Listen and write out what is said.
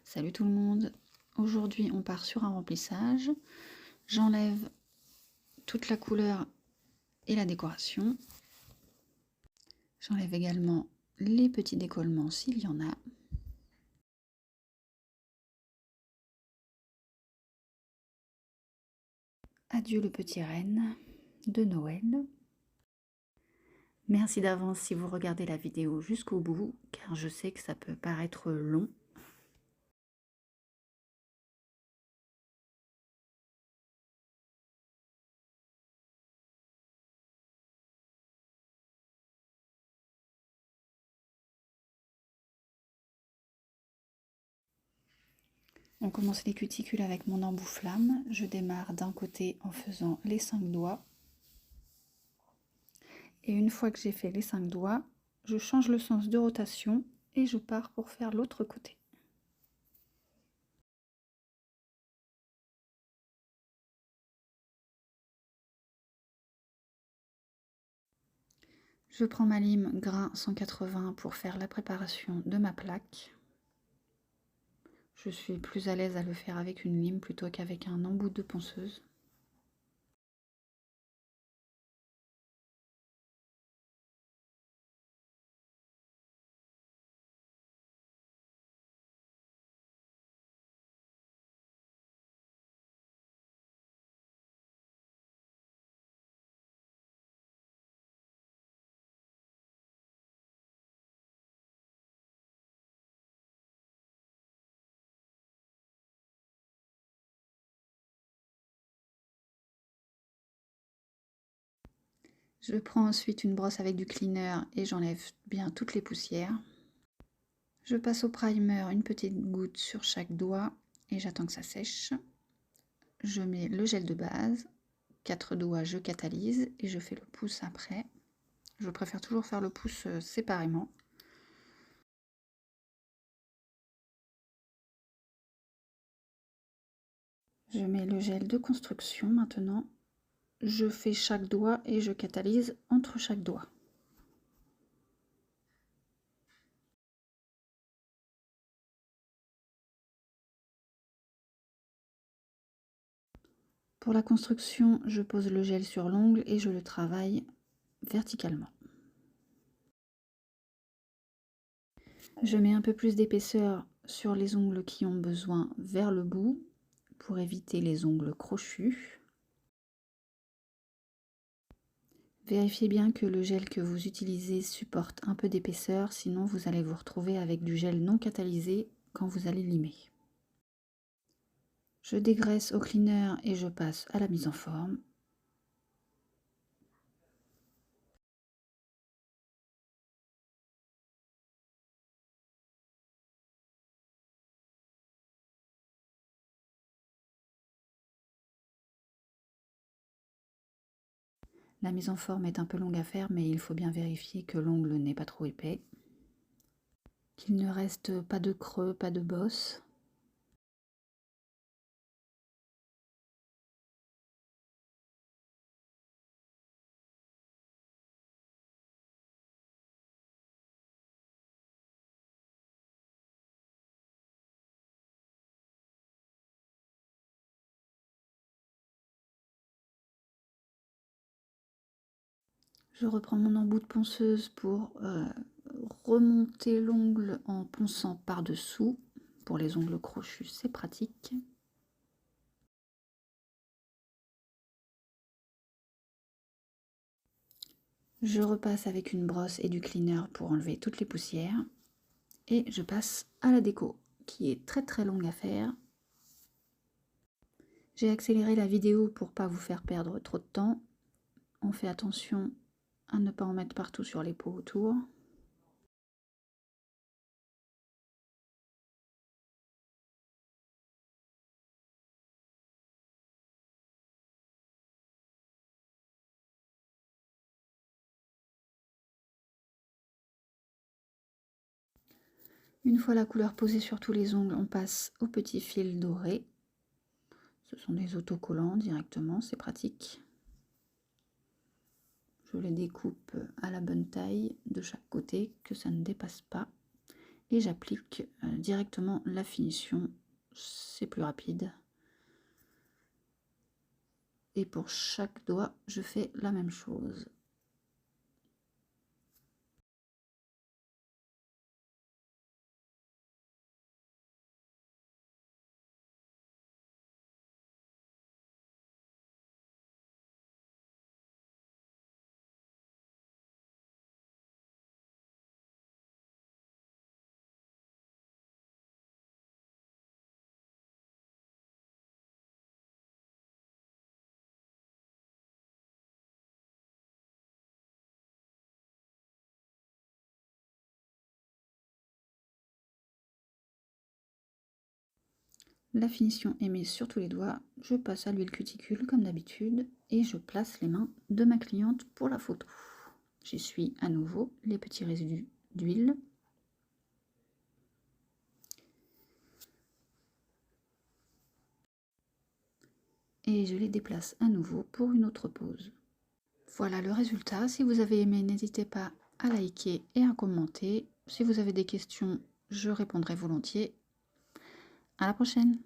Salut tout le monde, aujourd'hui on part sur un remplissage, j'enlève toute la couleur et la décoration, j'enlève également les petits décollements s'il y en a. Adieu le petit renne de Noël. Merci d'avance si vous regardez la vidéo jusqu'au bout, car je sais que ça peut paraître long. On commence les cuticules avec mon embout flamme. Je démarre d'un côté en faisant les 5 doigts. Et une fois que j'ai fait les 5 doigts, je change le sens de rotation et je pars pour faire l'autre côté. Je prends ma lime grain 180 pour faire la préparation de ma plaque. Je suis plus à l'aise à le faire avec une lime plutôt qu'avec un embout de ponceuse. Je prends ensuite une brosse avec du cleaner et j'enlève bien toutes les poussières. Je passe au primer une petite goutte sur chaque doigt et j'attends que ça sèche. Je mets le gel de base, 4 doigts je catalyse et je fais le pouce après. Je préfère toujours faire le pouce séparément. Je mets le gel de construction maintenant. Je fais chaque doigt et je catalyse entre chaque doigt. Pour la construction, je pose le gel sur l'ongle et je le travaille verticalement. Je mets un peu plus d'épaisseur sur les ongles qui ont besoin vers le bout pour éviter les ongles crochus. Vérifiez bien que le gel que vous utilisez supporte un peu d'épaisseur, sinon vous allez vous retrouver avec du gel non catalysé quand vous allez limer. Je dégraisse au cleaner et je passe à la mise en forme. La mise en forme est un peu longue à faire, mais il faut bien vérifier que l'ongle n'est pas trop épais, qu'il ne reste pas de creux, pas de bosse. Je reprends mon embout de ponceuse pour remonter l'ongle en ponçant par-dessous. Pour les ongles crochus, c'est pratique. Je repasse avec une brosse et du cleaner pour enlever toutes les poussières. Et je passe à la déco, qui est très longue à faire. J'ai accéléré la vidéo pour pas vous faire perdre trop de temps. On fait attention à ne pas en mettre partout sur les peaux autour. Une fois la couleur posée sur tous les ongles, on passe au petit fil doré. Ce sont des autocollants directement, c'est pratique. Je les découpe à la bonne taille de chaque côté, que ça ne dépasse pas. et j'applique directement la finition, c'est plus rapide. Et pour chaque doigt, je fais la même chose. La finition est mise sur tous les doigts, je passe à l'huile cuticule comme d'habitude et je place les mains de ma cliente pour la photo. J'essuie à nouveau les petits résidus d'huile. Et je les déplace à nouveau pour une autre pose. Voilà le résultat. Si vous avez aimé, n'hésitez pas à liker et à commenter. Si vous avez des questions, je répondrai volontiers. À la prochaine!